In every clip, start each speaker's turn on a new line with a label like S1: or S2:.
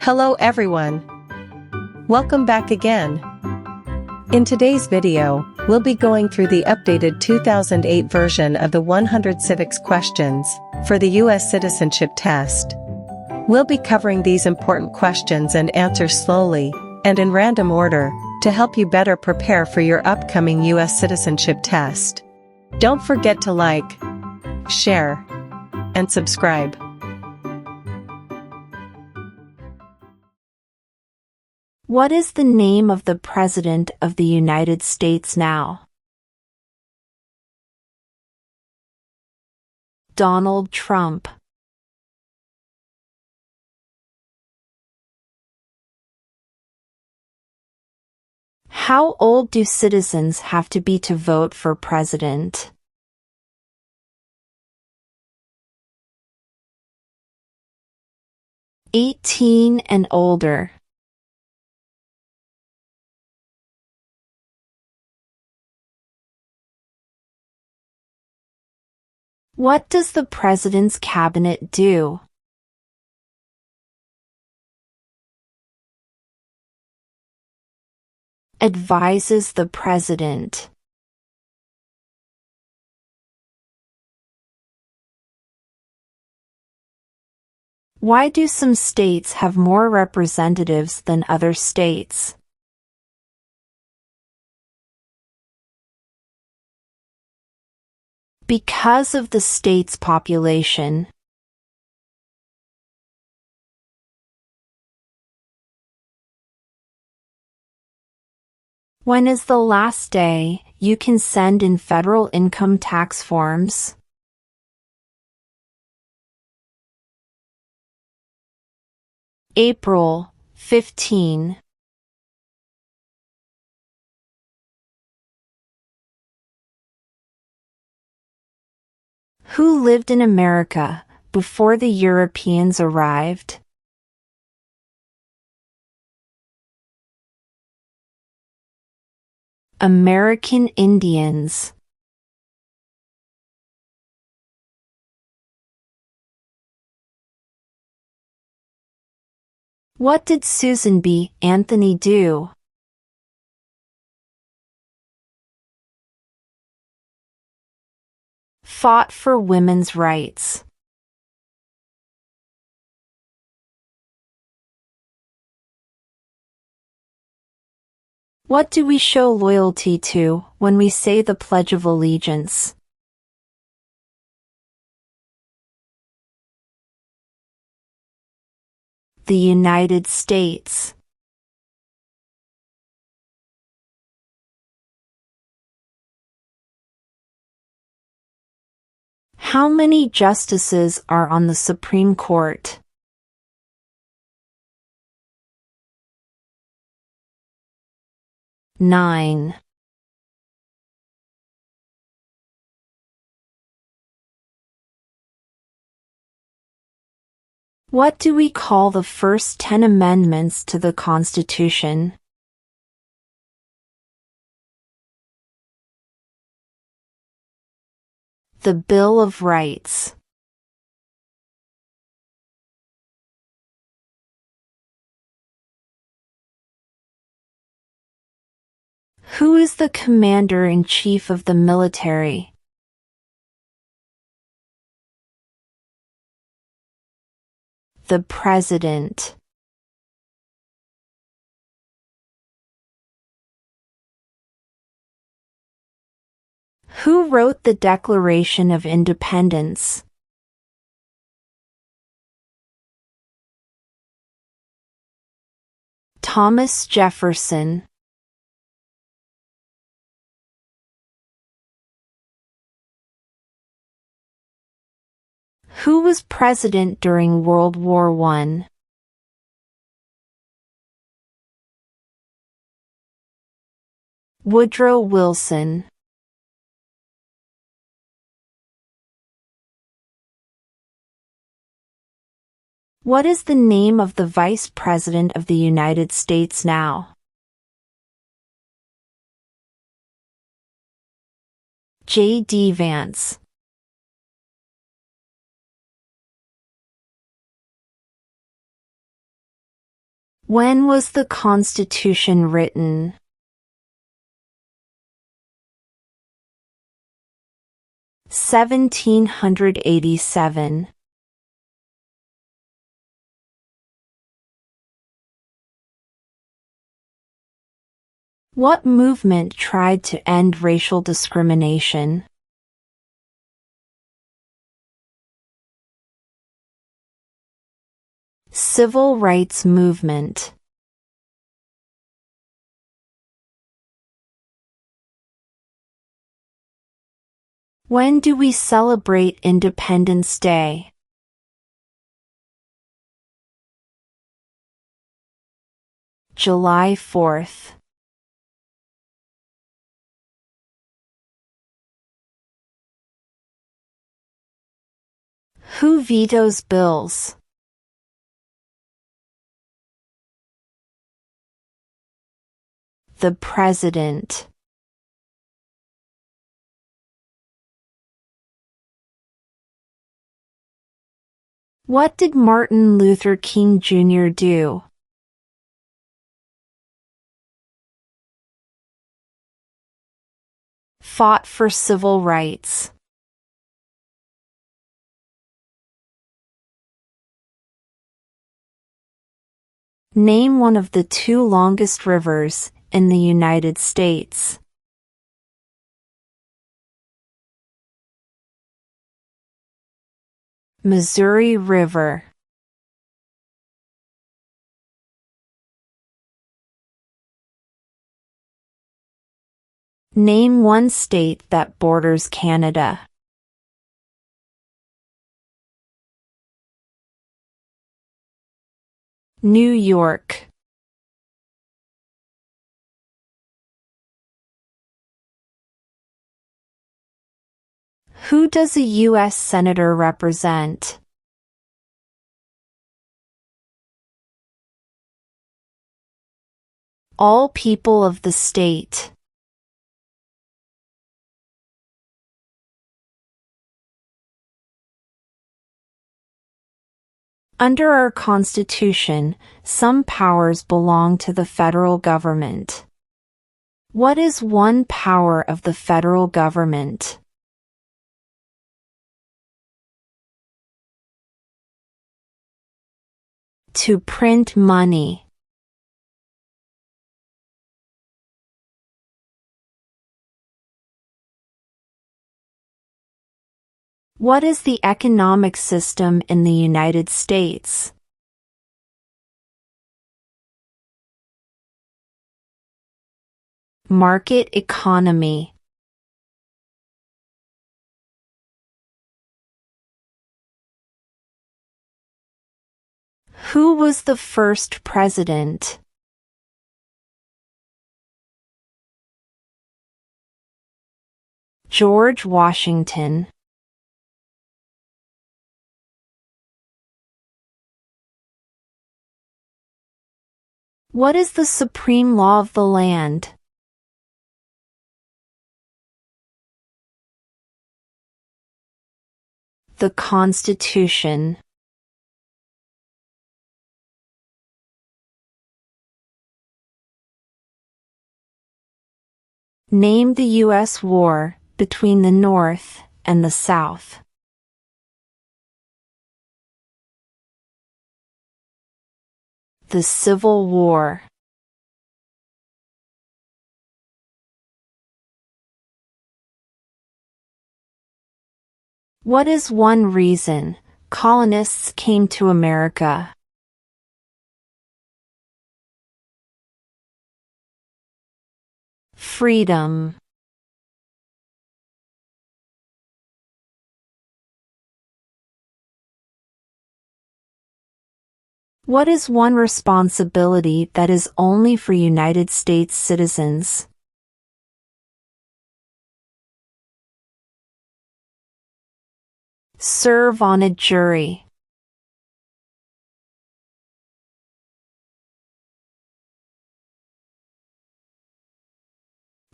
S1: Hello everyone. Welcome back again. In today's video, we'll be going through the updated 2008 version of the 100 civics questions for the U.S. Citizenship Test. We'll be covering these important questions and answers slowly and in random order to help you better prepare for your upcoming U.S. Citizenship Test. Don't forget to like, share, and subscribe.
S2: What is the name of the President of the United States now? Donald Trump. How old do citizens have to be to vote for president? "18 and older." What does the President's Cabinet do? Advises the President. Why do some states have more representatives than other states? Because of the state's population. When is the last day you can send in federal income tax forms? April 15. Who lived in America before the Europeans arrived? American Indians. What did Susan B. Anthony do? Fought for women's rights. What do we show loyalty to when we say the Pledge of Allegiance? The United States. How many justices are on the Supreme Court? Nine. What do we call the first 10 amendments to the Constitution? The Bill of Rights. Who is the Commander-in-Chief of the military? The President. Who wrote the Declaration of Independence? Thomas Jefferson. Who was president during World War I? Woodrow Wilson. What is the name of the Vice President of the United States now? J.D. Vance. When was the Constitution written? (1787). What movement tried to end racial discrimination? Civil rights movement. When do we celebrate Independence Day? July 4th. Who vetoes bills? The President. What did Martin Luther King Jr. do? Fought for civil rights. Name one of the two longest rivers in the United States. Missouri River. Name one state that borders Canada. New York. Who does a U.S. Senator represent? All people of the state. Under our Constitution, some powers belong to the federal government. What is one power of the federal government? To print money. What is the economic system in the United States? Market economy. Who was the first president? George Washington. What is the supreme law of the land? The Constitution. Name the U.S. war between the North and the South. The Civil War. What is one reason colonists came to America? Freedom. What is one responsibility that is only for United States citizens? Serve on a jury.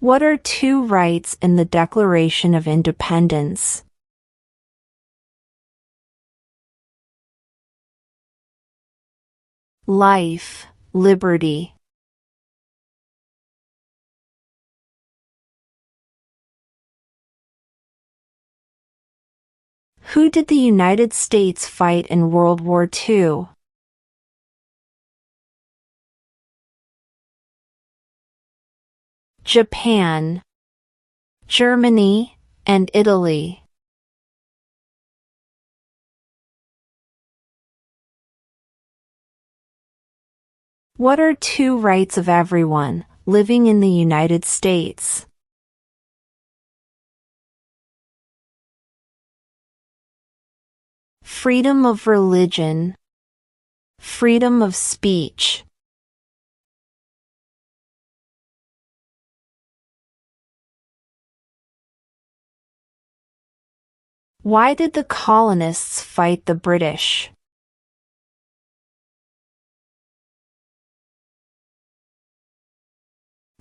S2: What are two rights in the Declaration of Independence? Life, liberty. Who did the United States fight in World War II? Japan, Germany, and Italy. What are two rights of everyone living in the United States? Freedom of religion, freedom of speech. Why did the colonists fight the British?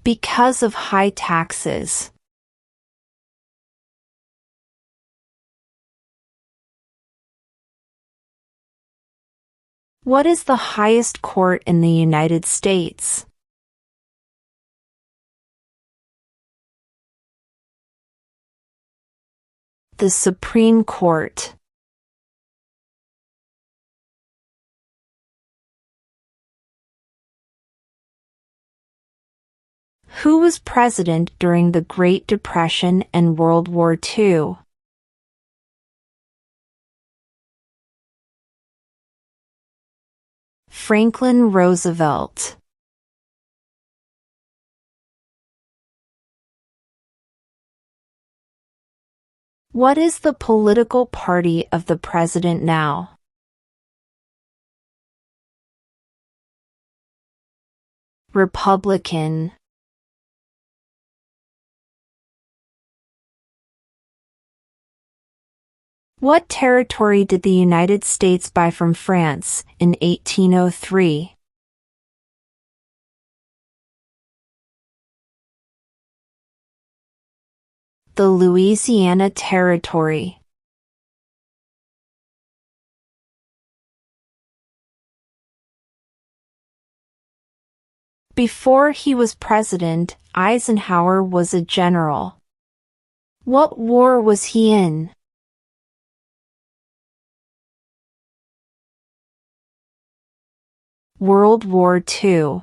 S2: Because of high taxes. What is the highest court in the United States? The Supreme Court. Who was president during the Great Depression and World War II? Franklin Roosevelt. What is the political party of the president now? Republican. What territory did the United States buy from France in 1803? The Louisiana Territory. Before he was president, Eisenhower was a general. What war was he in? World War II.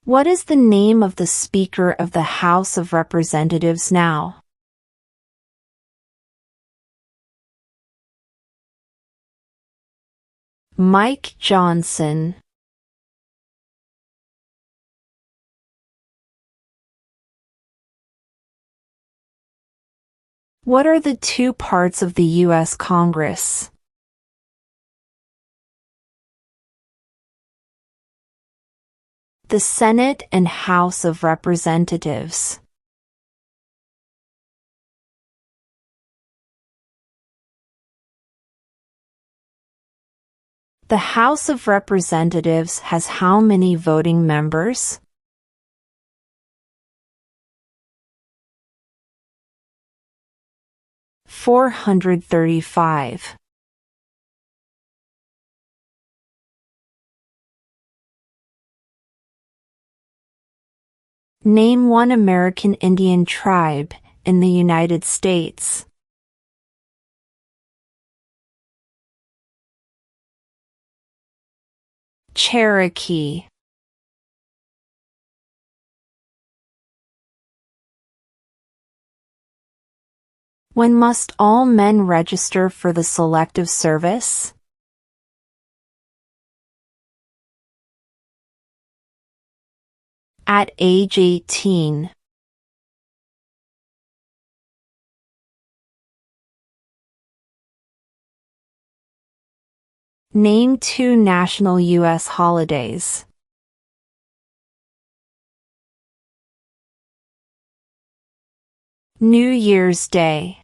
S2: What is the name of the Speaker of the House of Representatives now? Mike Johnson. What are the two parts of the U.S. Congress? The Senate and House of Representatives. The House of Representatives has how many voting members? $435. Name one American Indian tribe in the United States. Cherokee. When must all men register for the Selective Service? At age 18. Name two national U.S. holidays. New Year's Day.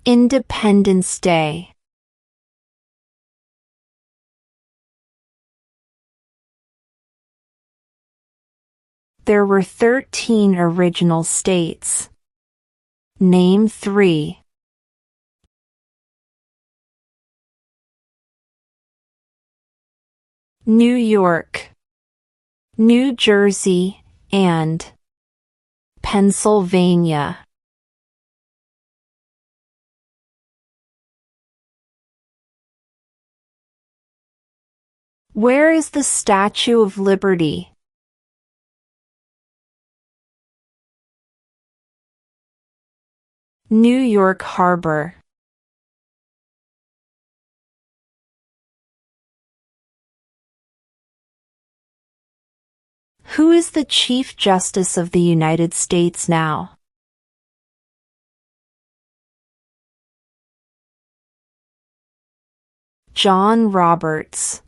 S2: Independence Day. There were 13 original states. Name 3. New York, New Jersey, and Pennsylvania. Where is the Statue of Liberty? New York Harbor. Who is the Chief Justice of the United States now? John Roberts.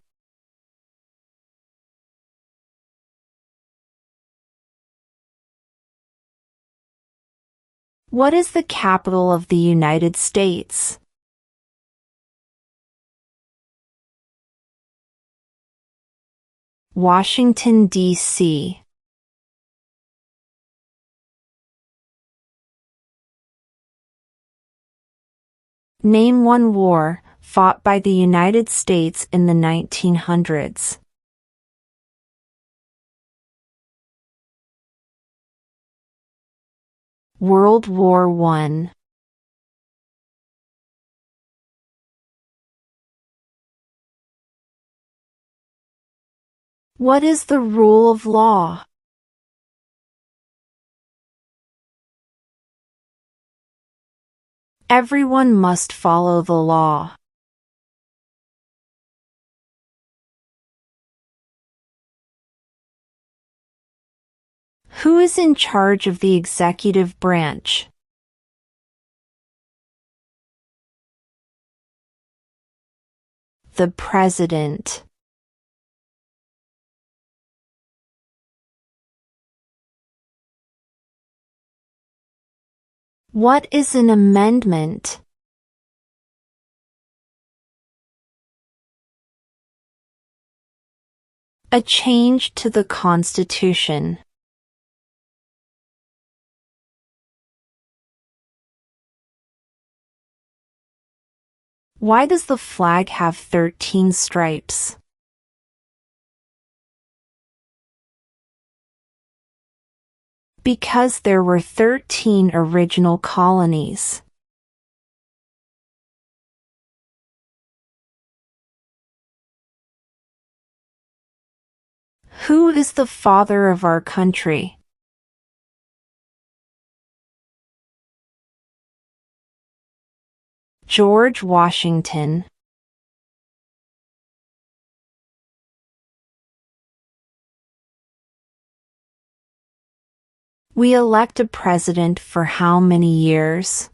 S2: What is the capital of the United States? Washington, D.C. Name one war fought by the United States in the 1900s. World War I. What is the rule of law? Everyone must follow the law. Who is in charge of the executive branch? The President. What is an amendment? A change to the Constitution. Why does the flag have 13 stripes? Because there were 13 original colonies. Who is the father of our country? George Washington. We elect a president for how many years?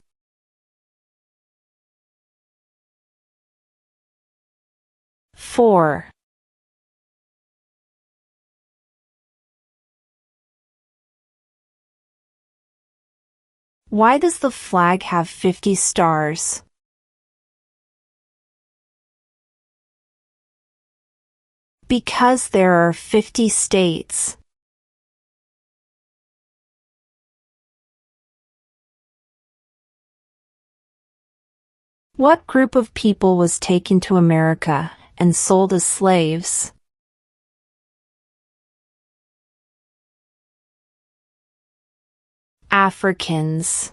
S2: 4. Why does the flag have 50 stars? Because there are 50 states. What group of people was taken to America and sold as slaves? Africans.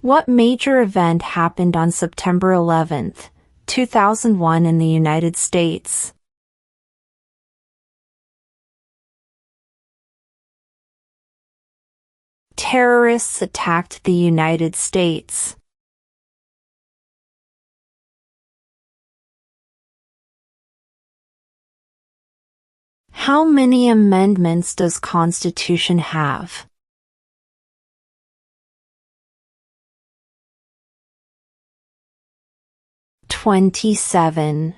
S2: What major event happened on September 11, 2001 in the United States? Terrorists attacked the United States. How many amendments does Constitution have? 27.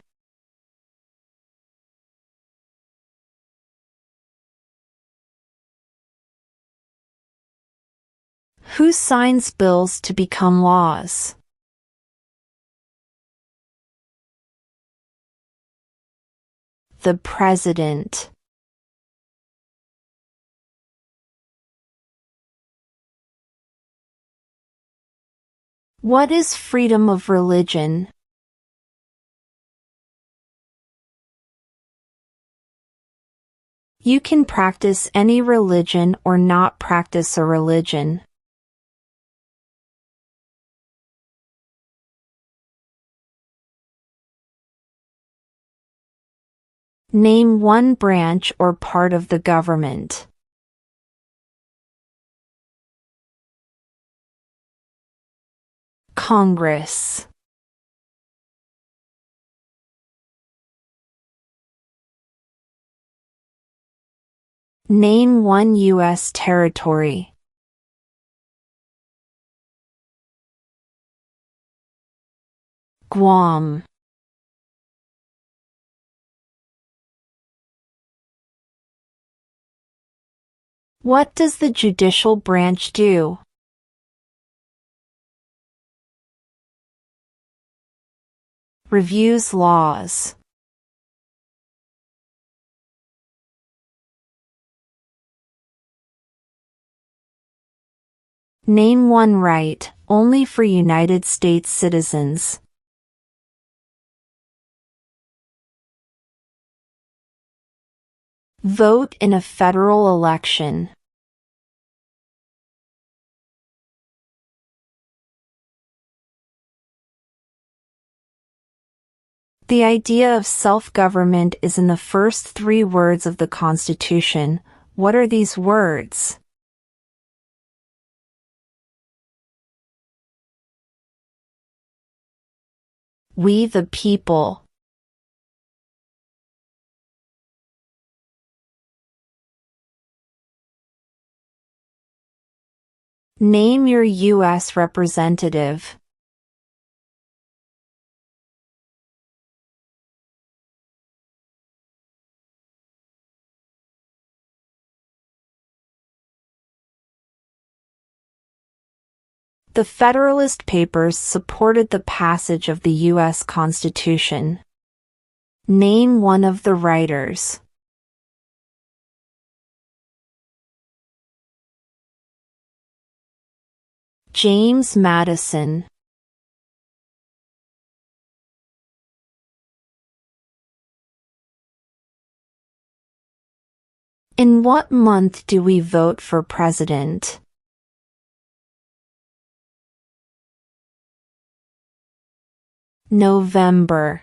S2: Who signs bills to become laws? The President. What is freedom of religion? You can practice any religion or not practice a religion. Name one branch or part of the government. Congress. Name one U.S. territory. Guam. What does the judicial branch do? Reviews laws. Name one right, only for United States citizens. Vote in a federal election. The idea of self-government is in the first 3 words of the Constitution. What are these words? We the people. Name your U.S. representative. The Federalist Papers supported the passage of the U.S. Constitution. Name one of the writers. James Madison. In what month do we vote for president? November.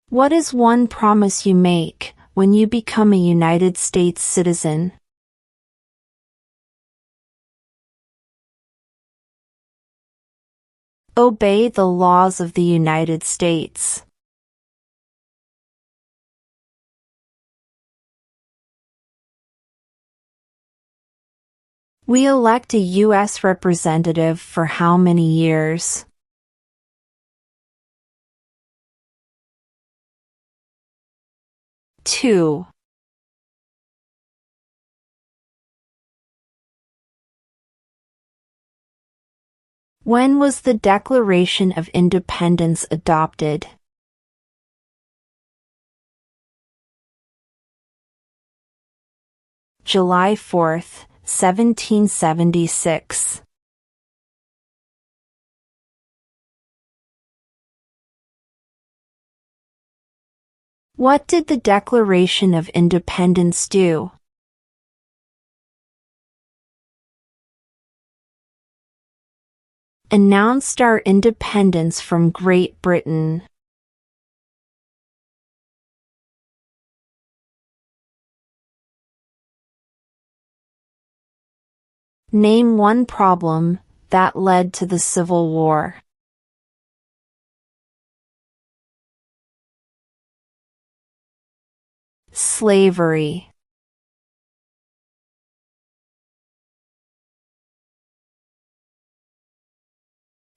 S2: What is one promise you make when you become a United States citizen? Obey the laws of the United States. We elect a U.S. representative for how many years? Two. When was the Declaration of Independence adopted? July 4th, 1776. What did the Declaration of Independence do? Announced our independence from Great Britain. Name one problem that led to the Civil War. Slavery.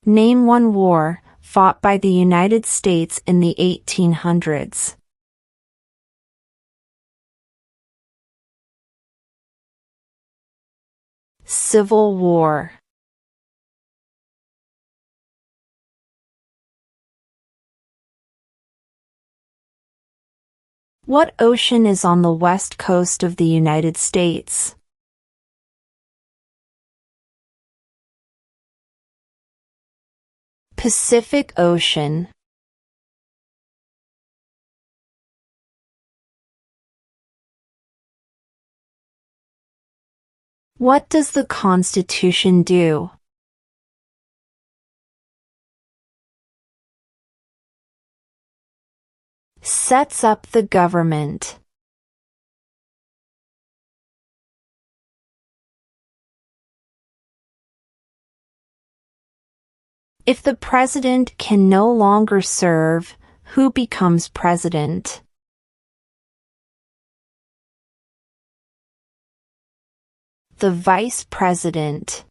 S2: Name one war fought by the United States in the 1800s. Civil War. What ocean is on the west coast of the United States? Pacific Ocean. What does the Constitution do? Sets up the government. If the president can no longer serve, who becomes president? The vice president.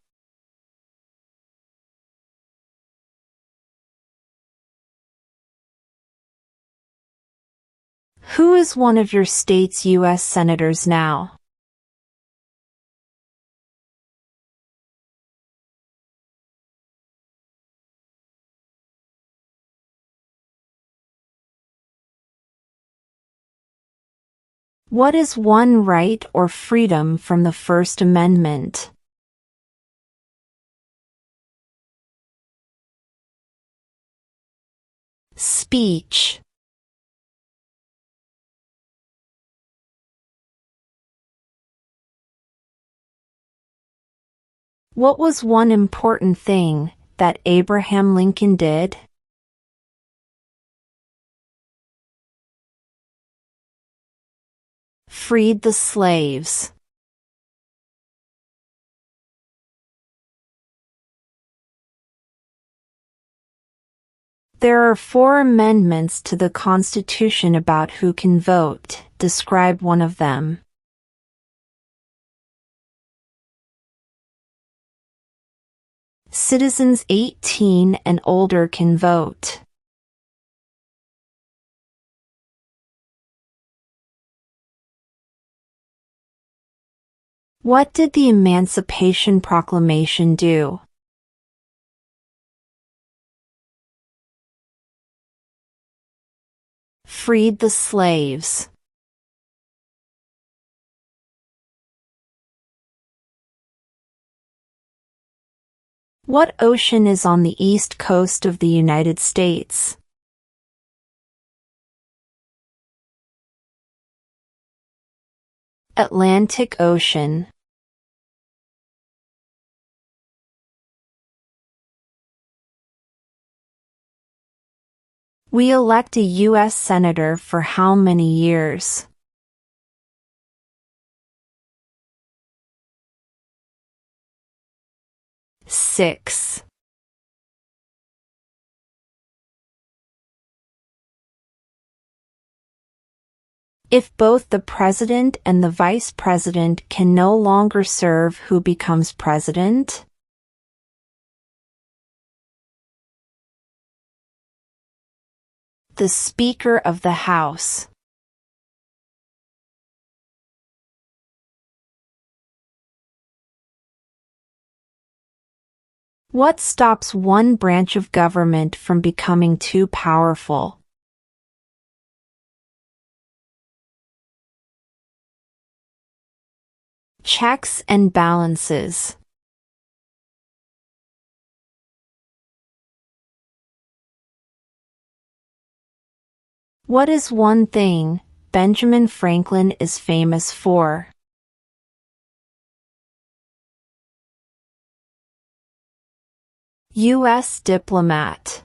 S2: Who is one of your state's U.S. senators now? What is one right or freedom from the First Amendment? Speech. What was one important thing that Abraham Lincoln did? Freed the slaves. There are 4 amendments to the Constitution about who can vote. Describe one of them. Citizens 18 and older can vote. What did the Emancipation Proclamation do? Freed the slaves. What ocean is on the east coast of the United States? Atlantic Ocean. We elect a U.S. Senator for how many years? Six. If both the president and the vice president can no longer serve, who becomes president? The Speaker of the House. What stops one branch of government from becoming too powerful? Checks and balances. What is one thing Benjamin Franklin is famous for? U.S. diplomat.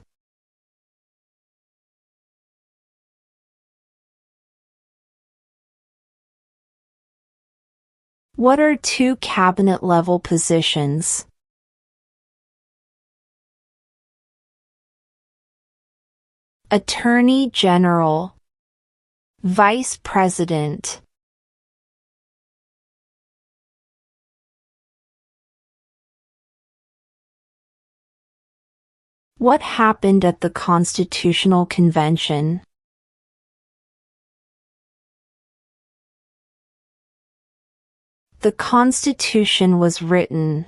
S2: What are 2 cabinet-level positions? Attorney General. Vice President. What happened at the Constitutional Convention? The Constitution was written.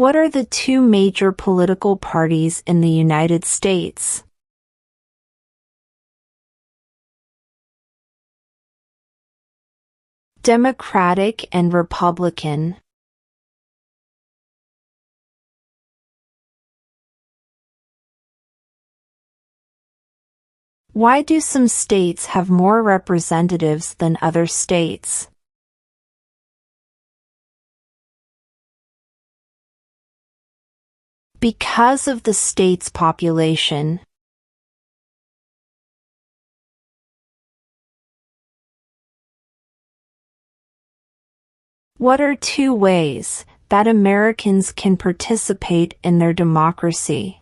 S2: What are the two major political parties in the United States? Democratic and Republican. Why do some states have more representatives than other states? Because of the state's population. What are two ways that Americans can participate in their democracy?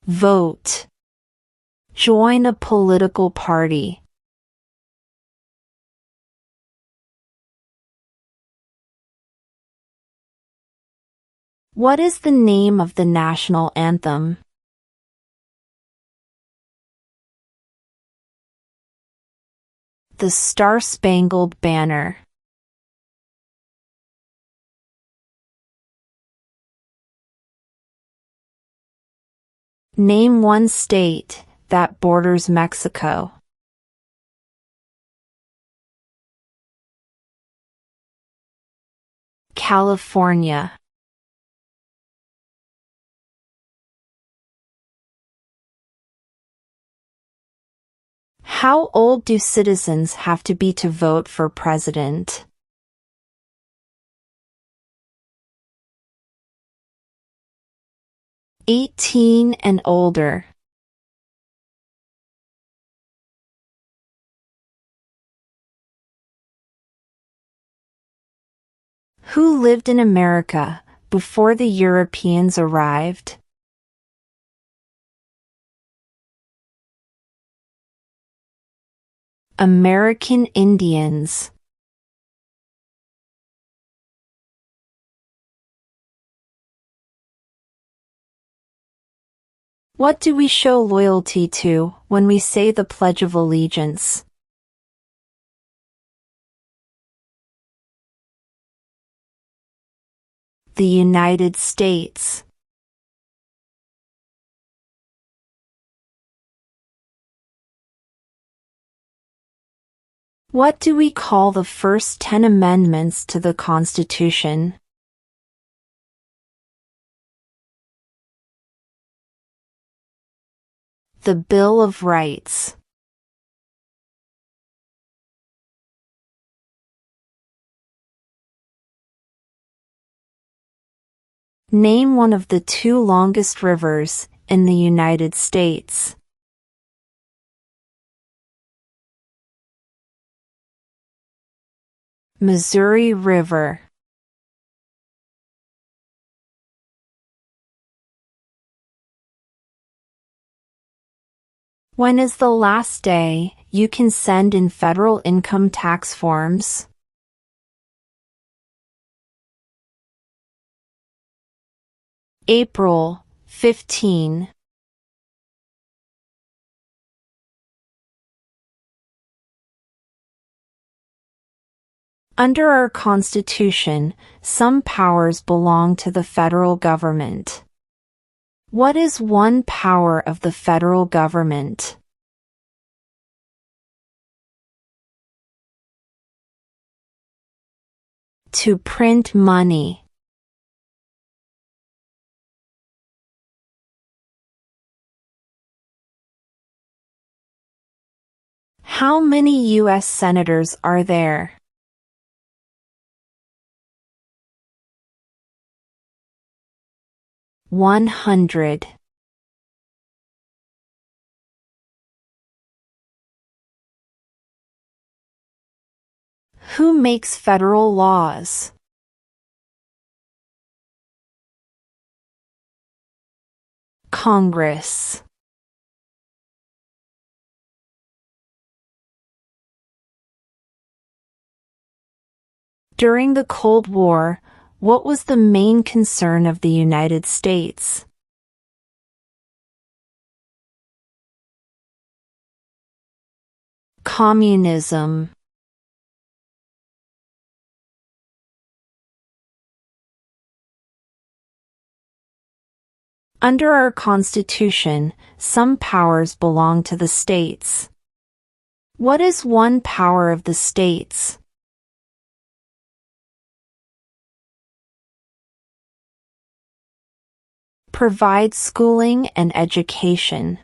S2: Vote. Join a political party. What is the name of the national anthem? The Star-Spangled Banner. Name one state that borders Mexico. California. How old do citizens have to be to vote for president? '18 and older. Who lived in America before the Europeans arrived? American Indians. What do we show loyalty to when we say the Pledge of Allegiance? The United States. What do we call the first 10 amendments to the Constitution? The Bill of Rights. Name one of the two longest rivers in the United States. Missouri River. When is the last day you can send in federal income tax forms? April 15. Under our Constitution, some powers belong to the federal government. What is one power of the federal government? To print money. How many U.S. senators are there? $100. Who makes federal laws? Congress. During the Cold War, what was the main concern of the United States? Communism. Under our Constitution, some powers belong to the states. What is one power of the states? Provide schooling and education.